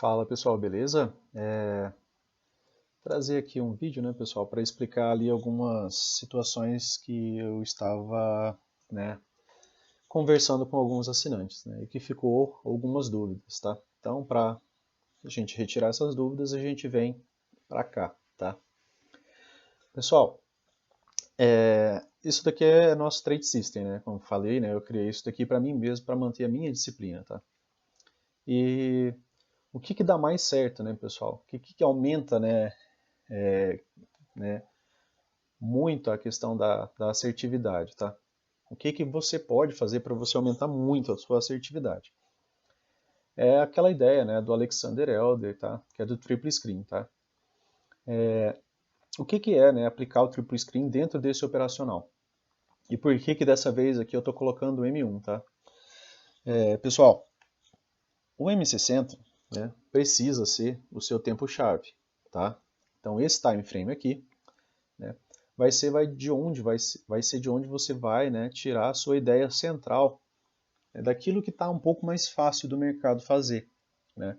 Fala pessoal, beleza? Trazer aqui um vídeo, né, pessoal, para explicar ali algumas situações que eu estava, né, conversando com alguns assinantes, né, e que ficou algumas dúvidas, tá? Então, para a gente retirar essas dúvidas, a gente vem para cá, tá? Pessoal, isso daqui é nosso trade system, né? Como falei, né, eu criei isso daqui para mim mesmo, para manter a minha disciplina, tá? E o que dá mais certo, né, pessoal? O que aumenta, né, muito a questão da assertividade, tá? O que você pode fazer para você aumentar muito a sua assertividade? É aquela ideia, né, do Alexander Elder, tá? Que é do triple screen, tá? O que é, né, aplicar o triple screen dentro desse operacional? E por que dessa vez aqui eu estou colocando o M1, tá? Pessoal, o M60, né, precisa ser o seu tempo-chave, tá? Então esse time frame aqui, né, vai ser de onde você vai, né, tirar a sua ideia central, né, daquilo que está um pouco mais fácil do mercado fazer, né?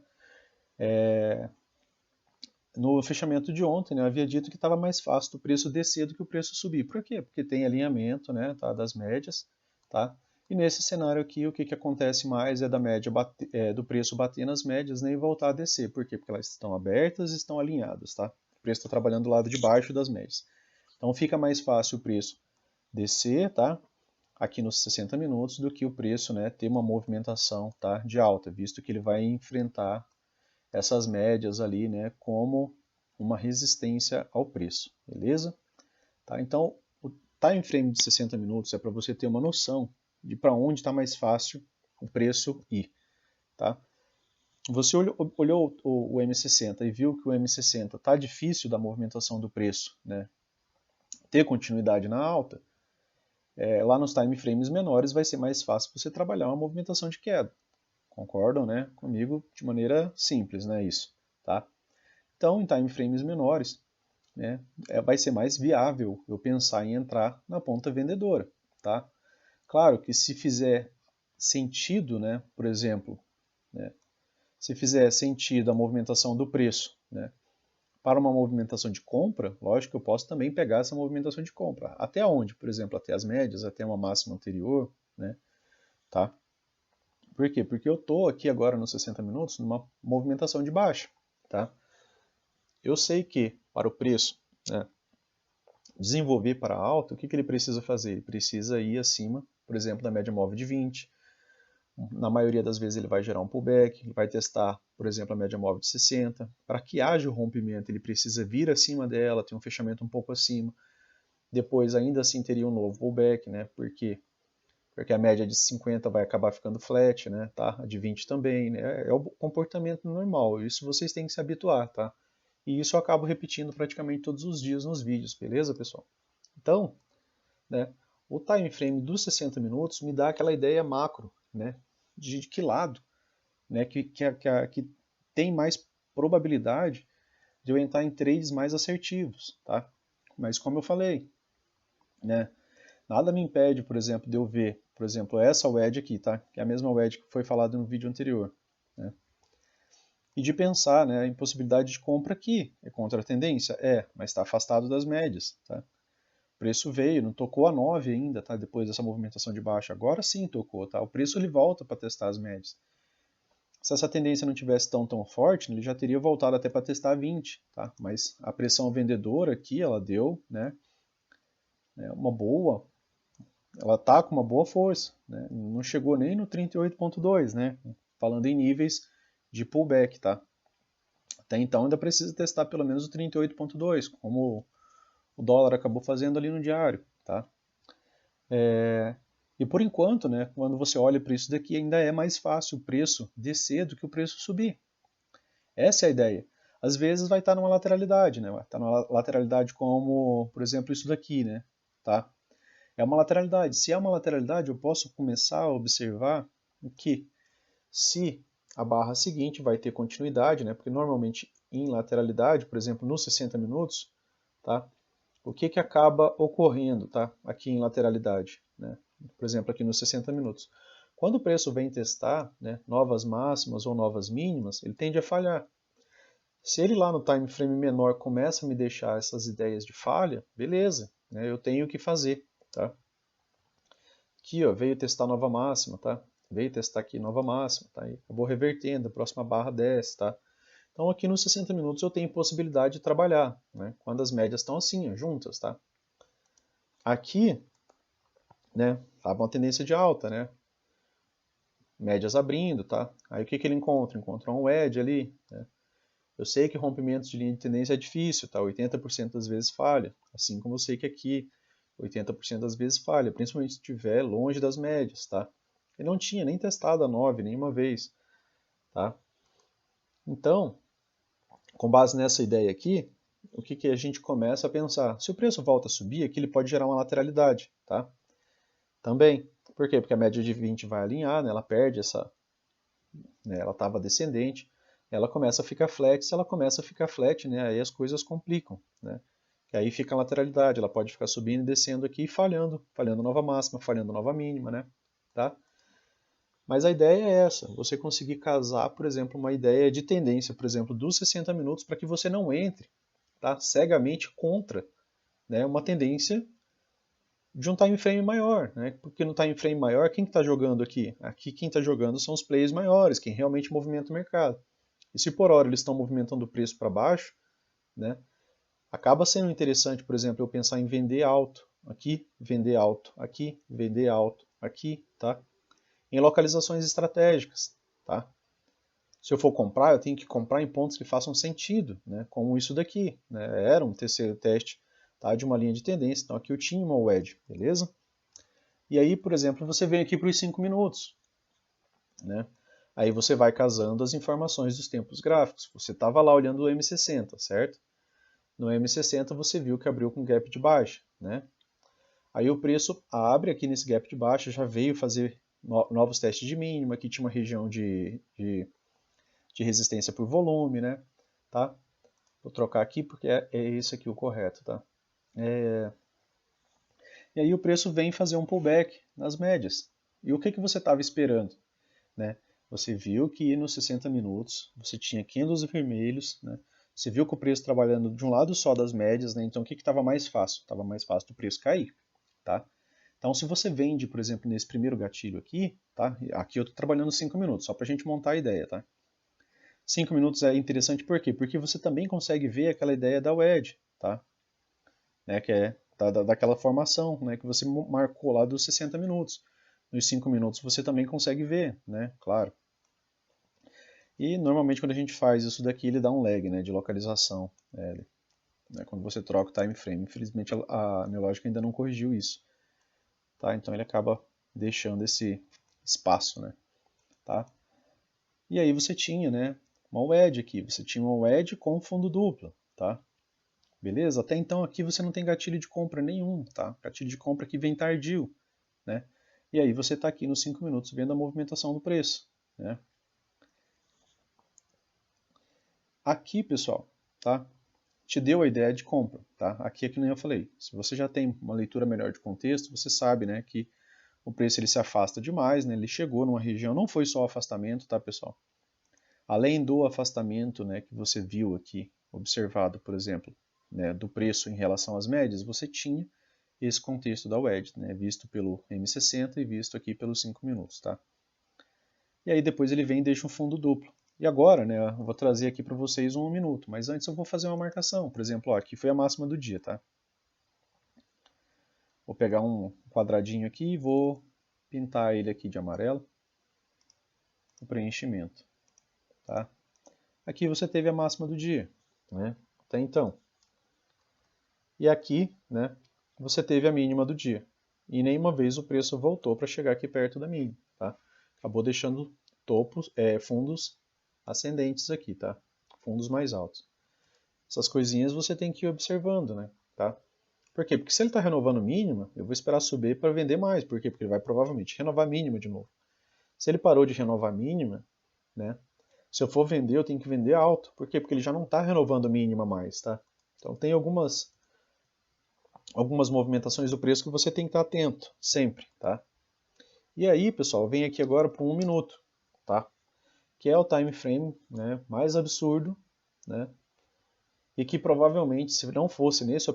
No fechamento de ontem, né, eu havia dito que estava mais fácil do preço descer do que o preço subir. Por quê? Porque tem alinhamento, né, tá, das médias, tá? E nesse cenário aqui, o que acontece mais é da média do preço bater nas médias, né, e voltar a descer. Por quê? Porque elas estão abertas e estão alinhadas, tá? O preço está trabalhando do lado de baixo das médias. Então fica mais fácil o preço descer, tá? Aqui nos 60 minutos do que o preço, né, ter uma movimentação, tá, de alta, visto que ele vai enfrentar essas médias ali, né, como uma resistência ao preço, beleza? Tá? Então, o time frame de 60 minutos é para você ter uma noção de para onde está mais fácil o preço ir, tá? Você olhou o M60 e viu que o M60 está difícil da movimentação do preço, né, ter continuidade na alta, lá nos time frames menores vai ser mais fácil você trabalhar uma movimentação de queda. Concordam, né, comigo de maneira simples, né, isso, tá? Então, em time frames menores, né, vai ser mais viável eu pensar em entrar na ponta vendedora, tá? Claro que se fizer sentido, né, por exemplo, né, se fizer sentido a movimentação do preço, né, para uma movimentação de compra, lógico que eu posso também pegar essa movimentação de compra. Até onde? Por exemplo, até as médias, até uma máxima anterior, né, tá? Por quê? Porque eu estou aqui agora nos 60 minutos numa movimentação de baixa, tá? Eu sei que para o preço, né, desenvolver para alta, o que ele precisa fazer? Ele precisa ir acima, por exemplo, da média móvel de 20. Na maioria das vezes ele vai gerar um pullback, ele vai testar, por exemplo, a média móvel de 60. Para que haja o rompimento, ele precisa vir acima dela, ter um fechamento um pouco acima. Depois, ainda assim, teria um novo pullback, né? Por quê? Porque a média de 50 vai acabar ficando flat, né? Tá? A de 20 também, né? É o comportamento normal. Isso vocês têm que se habituar, tá? E isso eu acabo repetindo praticamente todos os dias nos vídeos, beleza, pessoal? Então, né, o time frame dos 60 minutos me dá aquela ideia macro, né, de que lado, né, que tem mais probabilidade de eu entrar em trades mais assertivos, tá? Mas como eu falei, né, nada me impede, por exemplo, de eu ver, por exemplo, essa wedge aqui, tá? Que é a mesma wedge que foi falada no vídeo anterior, né? E de pensar, né, em possibilidade de compra aqui. É contra a tendência? É, mas está afastado das médias, tá? O preço veio, não tocou a 9 ainda, tá? Depois dessa movimentação de baixa. Agora sim tocou, tá? O preço ele volta para testar as médias. Se essa tendência não tivesse tão forte, ele já teria voltado até para testar 20, tá? Mas a pressão vendedora aqui, ela deu, né, uma boa, ela tá com uma boa força, né? Não chegou nem no 38.2, né? Falando em níveis de pullback, tá? Até então ainda precisa testar pelo menos o 38.2, como o dólar acabou fazendo ali no diário, tá? E por enquanto, né, quando você olha para isso daqui, ainda é mais fácil o preço descer do que o preço subir. Essa é a ideia. Às vezes vai estar numa lateralidade, né? Vai estar numa lateralidade como, por exemplo, isso daqui, né? Tá? É uma lateralidade. Se é uma lateralidade, eu posso começar a observar que se a barra seguinte vai ter continuidade, né? Porque normalmente em lateralidade, por exemplo, nos 60 minutos, tá? O que acaba ocorrendo, tá? Aqui em lateralidade, né? Por exemplo, aqui nos 60 minutos. quando o preço vem testar, né, novas máximas ou novas mínimas, ele tende a falhar. Se ele lá no time frame menor começa a me deixar essas ideias de falha, beleza, né, eu tenho o que fazer, tá? Aqui, ó, veio testar nova máxima, tá? Veio testar aqui nova máxima, tá? E acabou revertendo, a próxima barra desce, tá? Então aqui nos 60 minutos eu tenho possibilidade de trabalhar, né? Quando as médias estão assim, ó, juntas, tá? Aqui, né, tava uma tendência de alta, né? Médias abrindo, tá? Aí o que ele encontra? Encontra um wedge ali, né? Eu sei que rompimentos de linha de tendência é difícil, tá? 80% das vezes falha, assim como eu sei que aqui 80% das vezes falha, principalmente se estiver longe das médias, tá? Ele não tinha nem testado a 9 nenhuma vez, tá? Então, com base nessa ideia aqui, o que a gente começa a pensar? Se o preço volta a subir, aqui ele pode gerar uma lateralidade, tá? Também. Por quê? Porque a média de 20 vai alinhar, né? Ela perde essa... Né? Ela estava descendente, ela começa a ficar flat. Se ela começa a ficar flat, né? Aí as coisas complicam, né? E aí fica a lateralidade, ela pode ficar subindo e descendo aqui e falhando, falhando nova máxima, falhando nova mínima, né? Tá? Mas a ideia é essa, você conseguir casar, por exemplo, uma ideia de tendência, por exemplo, dos 60 minutos para que você não entre, tá? Cegamente contra, né, uma tendência de um time frame maior, né? Porque no time frame maior, quem está jogando aqui? Aqui quem está jogando são os players maiores, quem realmente movimenta o mercado. E se por hora eles estão movimentando o preço para baixo, né? Acaba sendo interessante, por exemplo, eu pensar em vender alto, aqui, vender alto, aqui, vender alto, aqui, tá? Em localizações estratégicas, tá? Se eu for comprar, eu tenho que comprar em pontos que façam sentido, né? Como isso daqui, né? Era um terceiro teste, tá? De uma linha de tendência, então aqui eu tinha uma wedge, beleza? E aí, por exemplo, você vem aqui para os 5 minutos, né? Aí você vai casando as informações dos tempos gráficos. Você estava lá olhando o M60, certo? No M60 você viu que abriu com gap de baixa, né? Aí o preço abre aqui nesse gap de baixa, já veio fazer novos testes de mínima, aqui tinha uma região de resistência por volume, né? Tá? Vou trocar aqui porque é esse aqui o correto, tá? E aí o preço vem fazer um pullback nas médias. E o que você estava esperando, né? Você viu que nos 60 minutos você tinha candles vermelhos, né? Você viu que o preço trabalhando de um lado só das médias, né? Então o que estava mais fácil? Estava mais fácil do preço cair, tá? Então se você vende, por exemplo, nesse primeiro gatilho aqui, tá? Aqui eu estou trabalhando 5 minutos, só para a gente montar a ideia, tá? 5 minutos é interessante por quê? Porque você também consegue ver aquela ideia da wedge, tá? Né? Que é daquela formação, né? Que você marcou lá dos 60 minutos. Nos 5 minutos você também consegue ver, né? Claro. E normalmente quando a gente faz isso daqui, ele dá um lag, né, de localização. Né, quando você troca o time frame. Infelizmente a Neologic ainda não corrigiu isso. Tá? Então ele acaba deixando esse espaço, né? Tá? E aí você tinha, né, uma wedge aqui. Você tinha uma wedge com fundo duplo. Tá? Beleza? Até então aqui você não tem gatilho de compra nenhum. Tá? Gatilho de compra aqui vem tardio. Né? E aí você está aqui nos 5 minutos vendo a movimentação do preço. Né? Aqui, pessoal, tá? Te deu a ideia de compra, tá? Aqui é que nem eu falei. Se você já tem uma leitura melhor de contexto, você sabe, né, que o preço ele se afasta demais, né? Ele chegou numa região, não foi só o afastamento, tá, pessoal? Além do afastamento, né, que você viu aqui, observado, por exemplo, né, do preço em relação às médias, você tinha esse contexto da wedge, né, visto pelo M60 e visto aqui pelos 5 minutos, tá? E aí depois ele vem e deixa um fundo duplo. E agora, né, eu vou trazer aqui para vocês um minuto, mas antes eu vou fazer uma marcação. Por exemplo, ó, aqui foi a máxima do dia, tá? Vou pegar um quadradinho aqui e vou pintar ele aqui de amarelo, o preenchimento, tá? Aqui você teve a máxima do dia, né? Até então. E aqui, né, você teve a mínima do dia. E nenhuma vez o preço voltou para chegar aqui perto da mínima, tá? Acabou deixando topos, fundos ascendentes aqui, tá? Fundos mais altos. Essas coisinhas você tem que ir observando, né? Tá? Por quê? Porque se ele está renovando mínima, eu vou esperar subir para vender mais. Por quê? Porque ele vai provavelmente renovar mínima de novo. Se ele parou de renovar mínima, né? Se eu for vender, eu tenho que vender alto. Por quê? Porque ele já não está renovando mínima mais, tá? Então tem algumas movimentações do preço que você tem que estar atento, sempre, tá? E aí, pessoal, vem aqui agora para 1 minuto, tá? Que é o time frame, né, mais absurdo, né? E que provavelmente, se não fosse nesse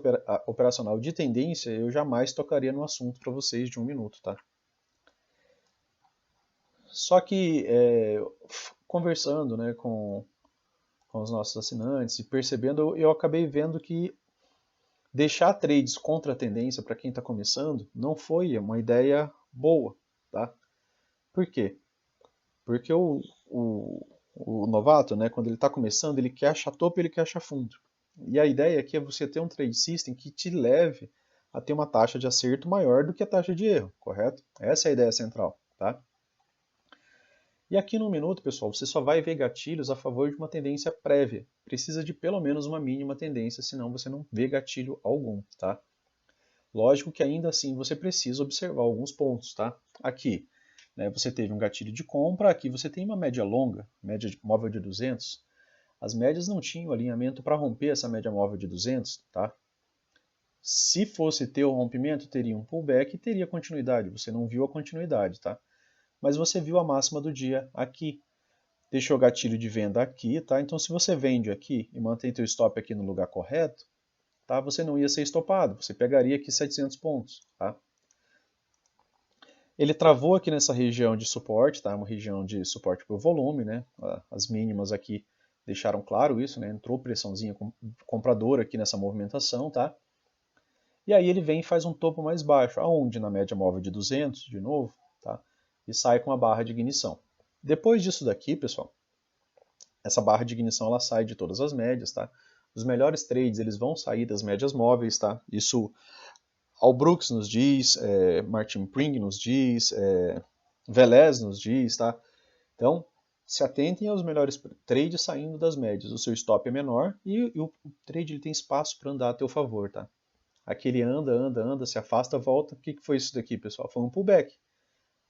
operacional de tendência, eu jamais tocaria no assunto para vocês de 1 minuto, tá? Só que conversando, né, com os nossos assinantes e percebendo, eu acabei vendo que deixar trades contra a tendência para quem está começando não foi uma ideia boa, tá? Por quê? Porque o novato, né, quando ele está começando, ele quer achar topo e ele quer achar fundo. E a ideia aqui é você ter um trade system que te leve a ter uma taxa de acerto maior do que a taxa de erro, correto? Essa é a ideia central, tá? E aqui no minuto, pessoal, você só vai ver gatilhos a favor de uma tendência prévia. Precisa de pelo menos uma mínima tendência, senão você não vê gatilho algum, tá? Lógico que ainda assim você precisa observar alguns pontos, tá? Aqui, né, você teve um gatilho de compra, aqui você tem uma média longa, média móvel de 200. As médias não tinham alinhamento para romper essa média móvel de 200, tá? Se fosse ter o rompimento, teria um pullback e teria continuidade. Você não viu a continuidade, tá? Mas você viu a máxima do dia aqui. Deixou o gatilho de venda aqui, tá? Então se você vende aqui e mantém seu stop aqui no lugar correto, tá? Você não ia ser estopado, você pegaria aqui 700 pontos, tá? Ele travou aqui nessa região de suporte, tá? Uma região de suporte por volume, né? As mínimas aqui deixaram claro isso, né? Entrou pressãozinha compradora aqui nessa movimentação, tá? E aí ele vem e faz um topo mais baixo, aonde? Na média móvel de 200, de novo, tá? E sai com a barra de ignição. Depois disso daqui, pessoal, essa barra de ignição ela sai de todas as médias, tá? Os melhores trades eles vão sair das médias móveis, tá? Isso Al Brooks nos diz, Martin Pring nos diz, Velez nos diz, tá? Então, se atentem aos melhores trades saindo das médias. O seu stop é menor e o trade ele tem espaço para andar a teu favor, tá? Aqui ele anda, anda, anda, se afasta, volta. O que foi isso daqui, pessoal? Foi um pullback.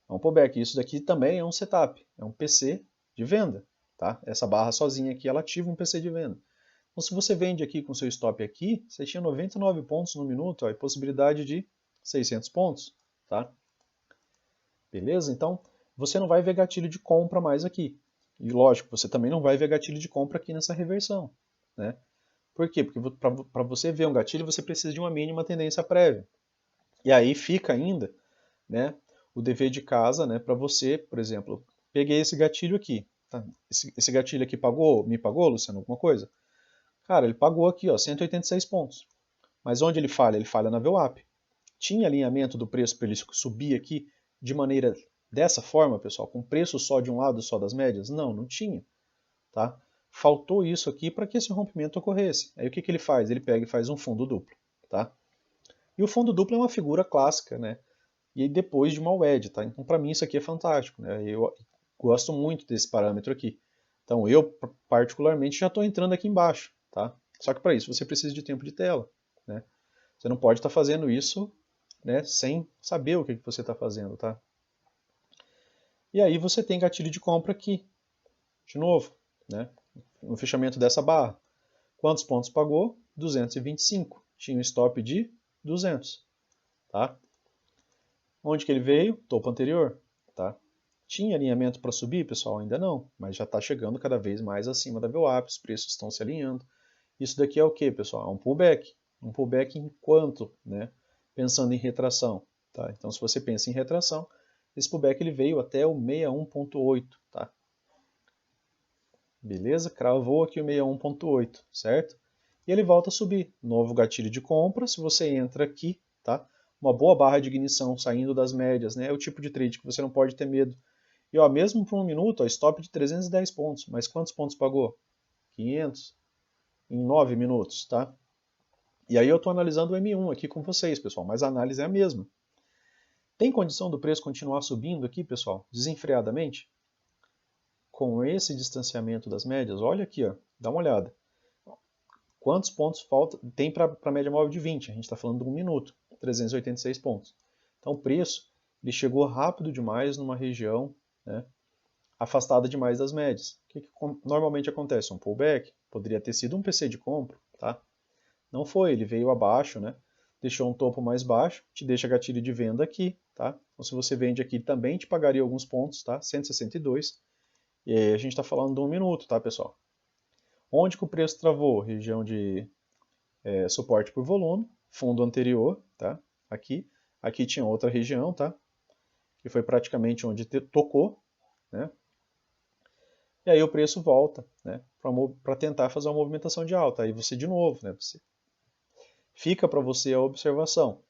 É um pullback. Isso daqui também é um setup, é um PC de venda, tá? Essa barra sozinha aqui, ela ativa um PC de venda. Então, se você vende aqui com seu stop aqui, você tinha 99 pontos no minuto, ó, e possibilidade de 600 pontos, tá? Beleza? Então, você não vai ver gatilho de compra mais aqui. E lógico, você também não vai ver gatilho de compra aqui nessa reversão, né? Por quê? Porque para você ver um gatilho, você precisa de uma mínima tendência prévia. E aí fica ainda, né, o dever de casa, né, para você, por exemplo, peguei esse gatilho aqui, tá? Esse gatilho aqui me pagou, Luciano, alguma coisa? Cara, ele pagou aqui, ó, 186 pontos. Mas onde ele falha? Ele falha na VWAP. Tinha alinhamento do preço para ele subir aqui de maneira dessa forma, pessoal, com preço só de um lado, só das médias? Não, não tinha, tá? Faltou isso aqui para que esse rompimento ocorresse. Aí o que ele faz? Ele pega e faz um fundo duplo, tá? E o fundo duplo é uma figura clássica, né? E aí depois de uma wedge, tá? Então para mim isso aqui é fantástico, né? Eu gosto muito desse parâmetro aqui. Então eu particularmente já estou entrando aqui embaixo, tá? Só que para isso você precisa de tempo de tela, né? Você não pode estar fazendo isso, né, sem saber o que você está fazendo, tá? E aí você tem gatilho de compra aqui, de novo, né? No fechamento dessa barra. Quantos pontos pagou? 225. Tinha um stop de 200, tá? Onde que ele veio? Topo anterior, tá? Tinha alinhamento para subir, pessoal? Ainda não, mas já está chegando cada vez mais acima da VWAP, os preços estão se alinhando. Isso daqui é o que, pessoal? É um pullback. Um pullback enquanto, né? Pensando em retração, tá? Então, se você pensa em retração, esse pullback ele veio até o 61.8, tá? Beleza? Cravou aqui o 61.8, certo? E ele volta a subir. Novo gatilho de compra. Se você entra aqui, tá? Uma boa barra de ignição saindo das médias, né? É o tipo de trade que você não pode ter medo. E ó, mesmo por um minuto, ó, stop de 310 pontos. Mas quantos pontos pagou? 500 em 9 minutos, tá? E aí eu estou analisando o M1 aqui com vocês, pessoal, mas a análise é a mesma. Tem condição do preço continuar subindo aqui, pessoal, desenfreadamente? Com esse distanciamento das médias, olha aqui, ó, dá uma olhada. Quantos pontos falta, tem para a média móvel de 20? A gente está falando de um minuto, 386 pontos. Então o preço ele chegou rápido demais numa região, né, afastada demais das médias. O que normalmente acontece? Um pullback poderia ter sido um PC de compra, tá? Não foi, ele veio abaixo, né? Deixou um topo mais baixo, te deixa gatilho de venda aqui, tá? Então, se você vende aqui, também te pagaria alguns pontos, tá? 162. E aí a gente está falando de 1 minuto, tá, pessoal? Onde que o preço travou? Região de suporte por volume, fundo anterior, tá? Aqui. Aqui tinha outra região, tá? Que foi praticamente onde tocou, né? E aí o preço volta, né? Para tentar fazer uma movimentação de alta. Aí você de novo, né? Fica para você a observação.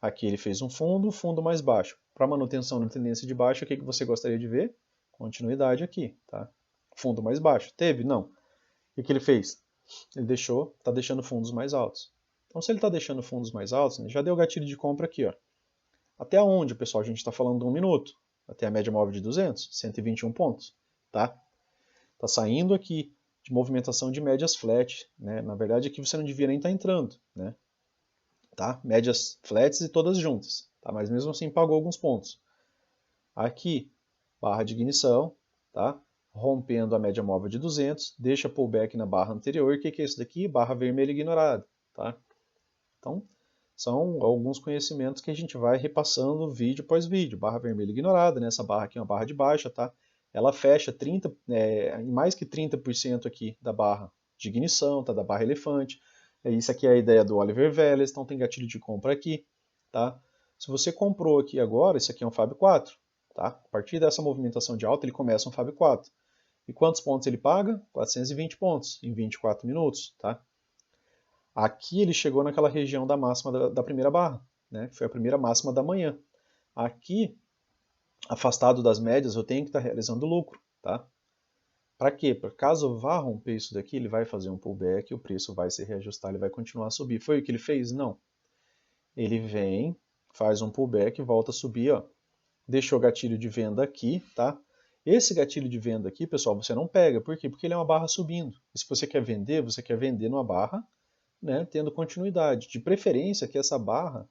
Aqui ele fez um fundo mais baixo. Para manutenção da tendência de baixo, o que você gostaria de ver? Continuidade aqui, tá? Fundo mais baixo. Teve? Não. O que ele fez? Ele está deixando fundos mais altos. Então, se ele está deixando fundos mais altos, né, já deu gatilho de compra aqui, ó. Até onde, pessoal? A gente está falando de 1 minuto. Até a média móvel de 200, 121 pontos, tá? Está saindo aqui de movimentação de médias flat, né? Na verdade, aqui você não devia nem estar entrando, né? Tá? Médias flats e todas juntas, tá? Mas mesmo assim pagou alguns pontos. Aqui, barra de ignição, tá? Rompendo a média móvel de 200, deixa pullback na barra anterior. O que é isso daqui? Barra vermelha ignorada, tá? Então, são alguns conhecimentos que a gente vai repassando vídeo após vídeo. Barra vermelha ignorada, né? Essa barra aqui é uma barra de baixa, tá? Ela fecha mais que 30% aqui da barra de ignição, tá? Da barra elefante. Isso aqui é a ideia do Oliver Vélez, então tem gatilho de compra aqui, tá? Se você comprou aqui agora, isso aqui é um Fab 4, tá? A partir dessa movimentação de alta, ele começa um Fab 4. E quantos pontos ele paga? 420 pontos em 24 minutos, tá? Aqui ele chegou naquela região da máxima da primeira barra, né? Que foi a primeira máxima da manhã. Aqui, afastado das médias, eu tenho que estar realizando lucro, tá? Para quê? Para caso vá romper isso daqui, ele vai fazer um pullback, o preço vai se reajustar, ele vai continuar a subir. Foi o que ele fez? Não. Ele vem, faz um pullback, volta a subir, ó. Deixou o gatilho de venda aqui, tá? Esse gatilho de venda aqui, pessoal, você não pega. Por quê? Porque ele é uma barra subindo. E se você quer vender numa barra, né, tendo continuidade. De preferência que essa barra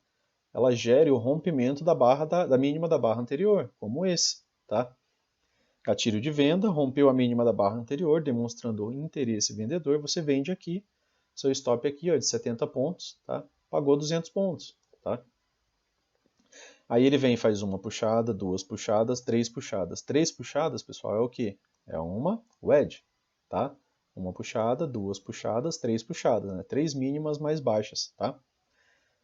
ela gere o rompimento da barra da mínima da barra anterior, como esse, tá? Gatilho de venda, rompeu a mínima da barra anterior, demonstrando interesse vendedor, você vende aqui, seu stop aqui, ó, de 70 pontos, tá? Pagou 200 pontos, tá? Aí ele vem e faz uma puxada, duas puxadas, três puxadas. Três puxadas, pessoal, é o quê? É uma wedge, tá? Uma puxada, duas puxadas, três puxadas, né? Três mínimas mais baixas, tá?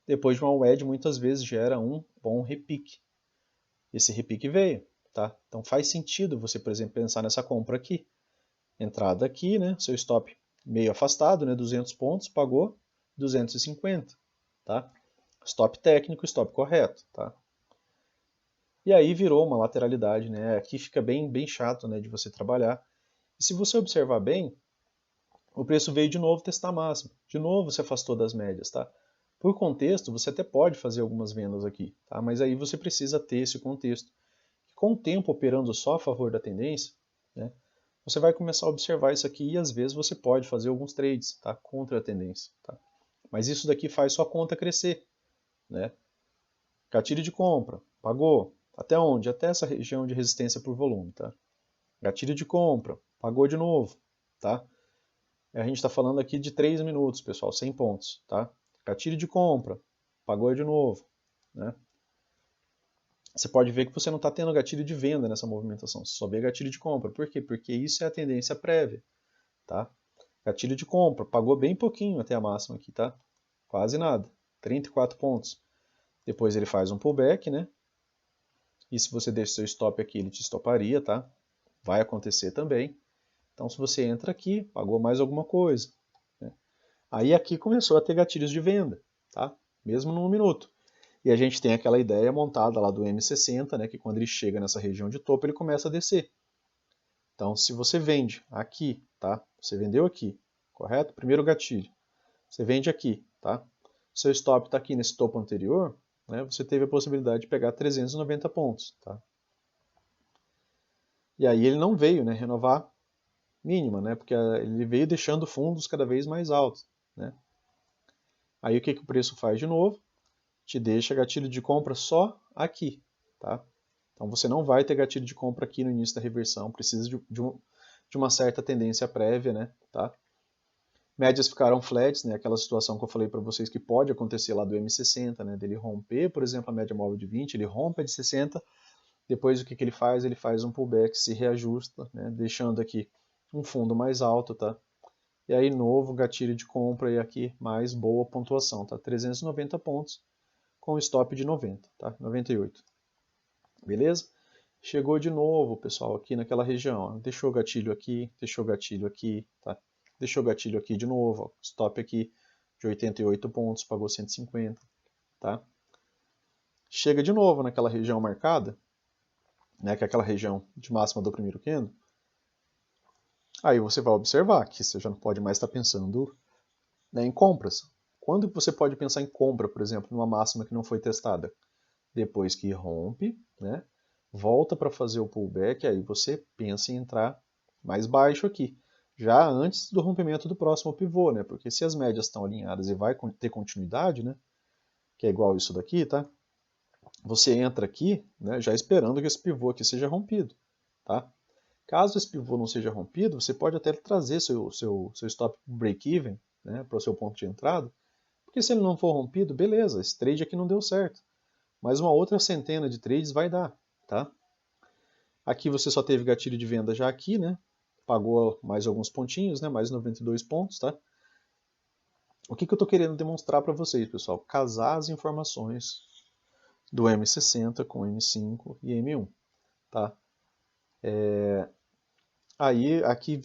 Depois de uma wedge, muitas vezes gera um bom repique. Esse repique veio, tá? Então faz sentido você, por exemplo, pensar nessa compra aqui. Entrada aqui, né? Seu stop meio afastado, né? 200 pontos, pagou 250, tá? Stop técnico, stop correto, tá? E aí virou uma lateralidade, né? Aqui fica bem chato, né, de você trabalhar. E se você observar bem, o preço veio de novo testar a máxima. De novo se afastou das médias, tá? Por contexto, você até pode fazer algumas vendas aqui, tá? Mas aí você precisa ter esse contexto. Com o tempo operando só a favor da tendência, né, você vai começar a observar isso aqui e às vezes você pode fazer alguns trades, tá? Contra a tendência, tá? Mas isso daqui faz sua conta crescer, né? Gatilho de compra, pagou. Até onde? Até essa região de resistência por volume, tá? Gatilho de compra, pagou de novo, tá? A gente está falando aqui de 3 minutos, pessoal, 100 pontos, tá? Gatilho de compra, pagou de novo, né? Você pode ver que você não está tendo gatilho de venda nessa movimentação, você só vê gatilho de compra. Por quê? Porque isso é a tendência prévia, tá? Gatilho de compra, pagou bem pouquinho até a máxima aqui, tá? Quase nada, 34 pontos. Depois ele faz um pullback, né? E se você deixa seu stop aqui, ele te estoparia, tá? Vai acontecer também. Então, se você entra aqui, pagou mais alguma coisa, né? Aí aqui começou a ter gatilhos de venda, tá? Mesmo no 1 minuto. E a gente tem aquela ideia montada lá do M60, né? Que quando ele chega nessa região de topo, ele começa a descer. Então, se você vende aqui, tá? Você vendeu aqui, correto? Primeiro gatilho. Você vende aqui, tá? Seu stop está aqui nesse topo anterior, né? Você teve a possibilidade de pegar 390 pontos, tá? E aí ele não veio, né, renovar mínima, né? Porque ele veio deixando fundos cada vez mais altos, né? Aí o que o preço faz de novo? Te deixa gatilho de compra só aqui, tá? Então você não vai ter gatilho de compra aqui no início da reversão, precisa de uma certa tendência prévia, né? Tá? Médias ficaram flats, né? Aquela situação que eu falei para vocês que pode acontecer lá do M60, né? Dele romper, por exemplo, a média móvel de 20, ele rompe a de 60, depois o que ele faz? Ele faz um pullback, se reajusta, né? Deixando aqui um fundo mais alto, tá? E aí novo gatilho de compra e aqui mais boa pontuação, tá? 390 pontos com stop de 90, tá? 98. Beleza? Chegou de novo, pessoal, aqui naquela região, ó. Deixou o gatilho aqui, tá? Deixou o gatilho aqui de novo, ó. Stop aqui de 88 pontos, pagou 150, tá? Chega de novo naquela região marcada, né, que é aquela região de máxima do primeiro candle. Aí você vai observar que você já não pode mais estar pensando, né, em compras. Quando você pode pensar em compra, por exemplo, numa máxima que não foi testada? Depois que rompe, né, volta para fazer o pullback, aí você pensa em entrar mais baixo aqui, já antes do rompimento do próximo pivô, né? Porque se as médias estão alinhadas e vai ter continuidade, né, que é igual isso daqui, tá? Você entra aqui, né, já esperando que esse pivô aqui seja rompido, tá? Caso esse pivô não seja rompido, você pode até trazer seu stop break-even, né, para o seu ponto de entrada, porque se ele não for rompido, beleza, esse trade aqui não deu certo. Mas uma outra centena de trades vai dar, tá? Aqui você só teve gatilho de venda já aqui, né? Pagou mais alguns pontinhos, né? Mais 92 pontos, tá? O que eu estou querendo demonstrar para vocês, pessoal? Casar as informações do M60 com M5 e M1, tá? Aí, aqui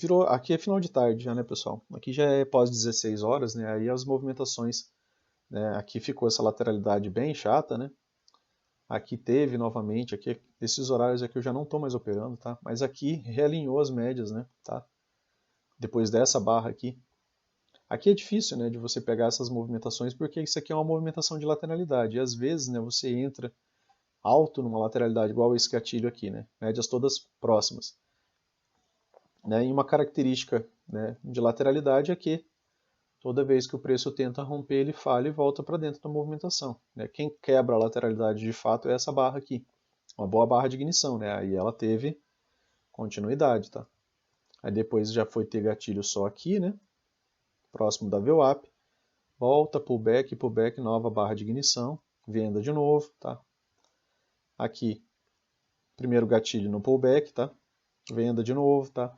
é final de tarde já, né, pessoal? Aqui já é pós 16 horas, né? Aí as movimentações, né? Aqui ficou essa lateralidade bem chata, né? Aqui teve novamente, aqui, esses horários aqui eu já não estou mais operando, tá? Mas aqui realinhou as médias, né? Tá? Depois dessa barra aqui. Aqui é difícil, né, de você pegar essas movimentações, porque isso aqui é uma movimentação de lateralidade. E às vezes, né, você entra alto numa lateralidade, igual esse gatilho aqui, né? Médias todas próximas. Né? E uma característica, né, de lateralidade é que toda vez que o preço tenta romper, ele falha e volta para dentro da movimentação. Né? Quem quebra a lateralidade de fato é essa barra aqui. Uma boa barra de ignição, né? Aí ela teve continuidade, tá? Aí depois já foi ter gatilho só aqui, né? Próximo da VWAP. Volta, pullback, nova barra de ignição. Venda de novo, tá? Aqui, primeiro gatilho no pullback, tá? Venda de novo, tá?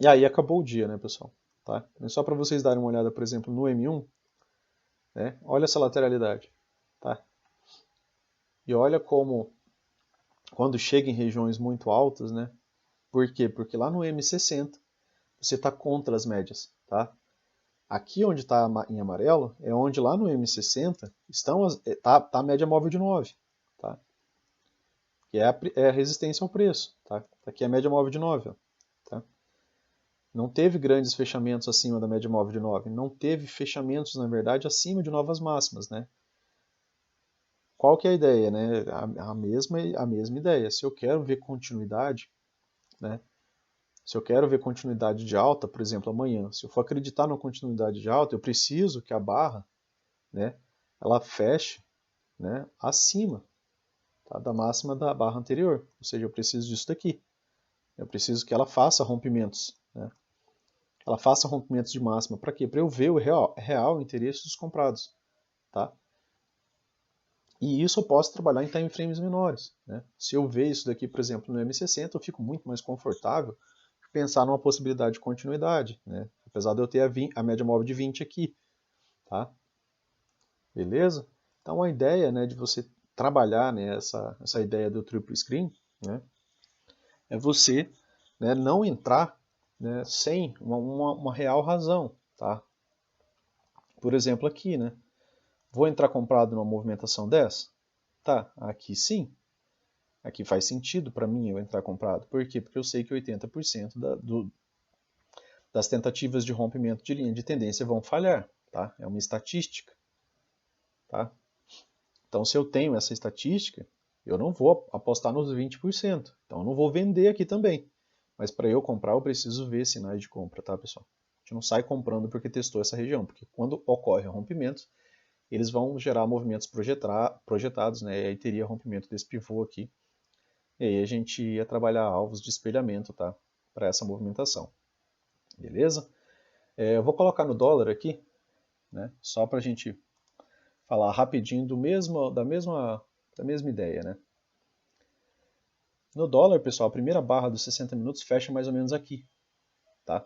E aí acabou o dia, né, pessoal? Tá? Só para vocês darem uma olhada, por exemplo, no M1, né? Olha essa lateralidade, tá? E olha como, quando chega em regiões muito altas, né? Por quê? Porque lá no M60 você está contra as médias, tá? Aqui onde está em amarelo é onde lá no M60 tá a média móvel de 9, tá? Que é a resistência ao preço, tá? Aqui é a média móvel de 9, ó, tá? Não teve grandes fechamentos acima da média móvel de 9, não teve fechamentos, na verdade, acima de novas máximas, né? Qual que é a ideia, né? A mesma ideia. Se eu quero ver continuidade, né? Se eu quero ver continuidade de alta, por exemplo, amanhã, se eu for acreditar na continuidade de alta, eu preciso que a barra, né, ela feche, né, acima, tá, da máxima da barra anterior. Ou seja, eu preciso disso daqui. Eu preciso que ela faça rompimentos, né? Ela faça rompimentos de máxima. Para quê? Para eu ver o real interesse dos comprados, tá? E isso eu posso trabalhar em time frames menores, né? Se eu ver isso daqui, por exemplo, no M60, eu fico muito mais confortável de pensar numa possibilidade de continuidade, né? Apesar de eu ter a média móvel de 20 aqui, tá? Beleza? Então a ideia, né, de você trabalhar, né, essa ideia do triple screen, né, é você, né, não entrar, né, sem uma real razão, tá? Por exemplo aqui, né, vou entrar comprado numa movimentação dessa? Tá, aqui sim. Aqui faz sentido para mim eu entrar comprado. Por quê? Porque eu sei que 80% das tentativas de rompimento de linha de tendência vão falhar, tá? É uma estatística, tá? Então, se eu tenho essa estatística, eu não vou apostar nos 20%. Então, eu não vou vender aqui também. Mas para eu comprar, eu preciso ver sinais de compra, tá, pessoal? A gente não sai comprando porque testou essa região, porque quando ocorre rompimentos, eles vão gerar movimentos projetados, né? E aí teria rompimento desse pivô aqui. E aí a gente ia trabalhar alvos de espelhamento, tá? Para essa movimentação. Beleza? Eu vou colocar no dólar aqui, né? Só para a gente falar rapidinho da mesma ideia, né? No dólar, pessoal, a primeira barra dos 60 minutos fecha mais ou menos aqui, tá?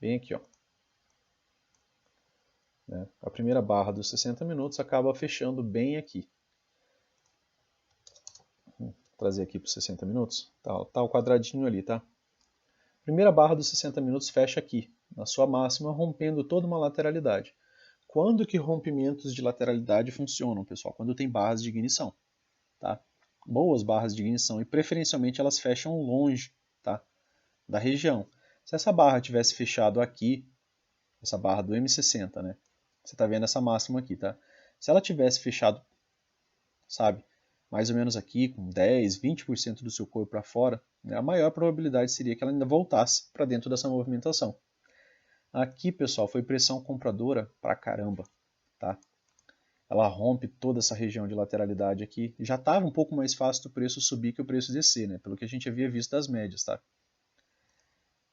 Bem aqui, ó. Né? A primeira barra dos 60 minutos acaba fechando bem aqui. Vou trazer aqui para os 60 minutos. Tá o quadradinho ali, tá? Primeira barra dos 60 minutos fecha aqui, na sua máxima, rompendo toda uma lateralidade. Quando que rompimentos de lateralidade funcionam, pessoal? Quando tem barras de ignição, tá? Boas barras de ignição e preferencialmente elas fecham longe, tá? Da região. Se essa barra tivesse fechado aqui, essa barra do M60, né? Você está vendo essa máxima aqui, tá? Se ela tivesse fechado, sabe, mais ou menos aqui, com 10, 20% do seu corpo para fora, né, a maior probabilidade seria que ela ainda voltasse para dentro dessa movimentação. Aqui, pessoal, foi pressão compradora pra caramba, tá? Ela rompe toda essa região de lateralidade aqui. Já estava um pouco mais fácil do preço subir que o preço descer, né? Pelo que a gente havia visto das médias, tá?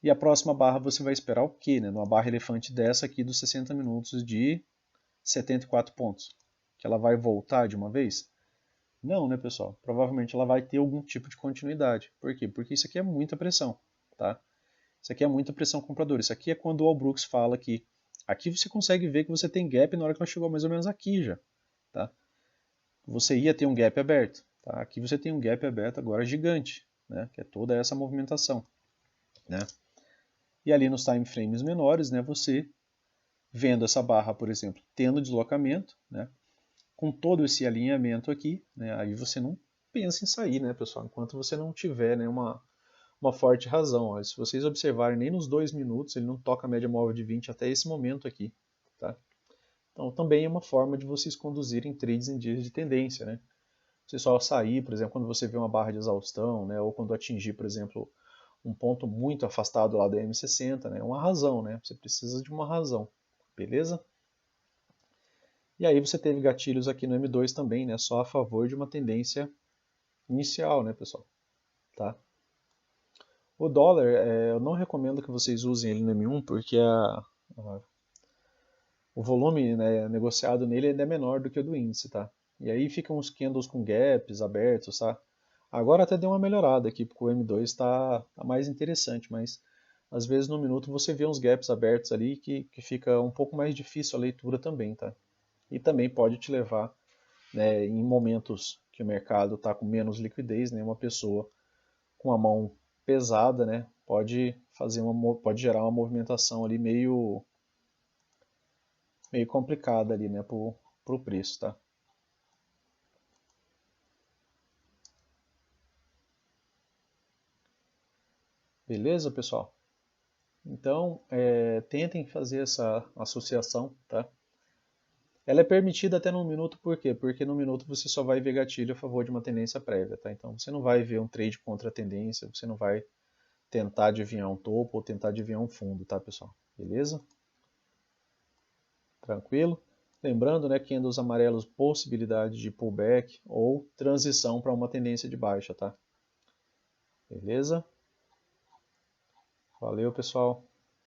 E a próxima barra você vai esperar o quê, né? Numa barra elefante dessa aqui dos 60 minutos de 74 pontos. Que ela vai voltar de uma vez? Não, né, pessoal? Provavelmente ela vai ter algum tipo de continuidade. Por quê? Porque isso aqui é muita pressão, tá? Isso aqui é muita pressão compradora. Isso aqui é quando o Al Brooks fala que aqui você consegue ver que você tem gap na hora que ela chegou mais ou menos aqui já, tá? Você ia ter um gap aberto, tá? Aqui você tem um gap aberto agora gigante, né? Que é toda essa movimentação, né? E ali nos time frames menores, né, você vendo essa barra, por exemplo, tendo deslocamento, né, com todo esse alinhamento aqui, né, aí você não pensa em sair, né, pessoal, enquanto você não tiver, né, uma forte razão. Ó. Se vocês observarem, nem nos 2 minutos ele não toca a média móvel de 20 até esse momento aqui. Tá? Então também é uma forma de vocês conduzirem trades em dias de tendência. Né? Você só sair, por exemplo, quando você vê uma barra de exaustão, né, ou quando atingir, por exemplo, um ponto muito afastado lá da M60, né? Uma razão, né? Você precisa de uma razão, beleza? E aí você teve gatilhos aqui no M2 também, né? Só a favor de uma tendência inicial, né, pessoal? Tá? O dólar, eu não recomendo que vocês usem ele no M1 porque o volume, né, negociado nele ainda é menor do que o do índice, tá? E aí ficam os candles com gaps abertos, tá? Agora até deu uma melhorada aqui, porque o M2 está mais interessante, mas às vezes no minuto você vê uns gaps abertos ali que fica um pouco mais difícil a leitura também, tá? E também pode te levar, né, em momentos que o mercado está com menos liquidez, né, uma pessoa com a mão pesada, né, pode gerar uma movimentação ali meio complicada ali, né, pro preço, tá? Beleza, pessoal? Então, tentem fazer essa associação, tá? Ela é permitida até no minuto, por quê? Porque no minuto você só vai ver gatilho a favor de uma tendência prévia, tá? Então você não vai ver um trade contra a tendência, você não vai tentar adivinhar um topo ou tentar adivinhar um fundo, tá, pessoal? Beleza? Tranquilo? Lembrando, né, candles amarelos, possibilidade de pullback ou transição para uma tendência de baixa, tá? Beleza? Valeu, pessoal.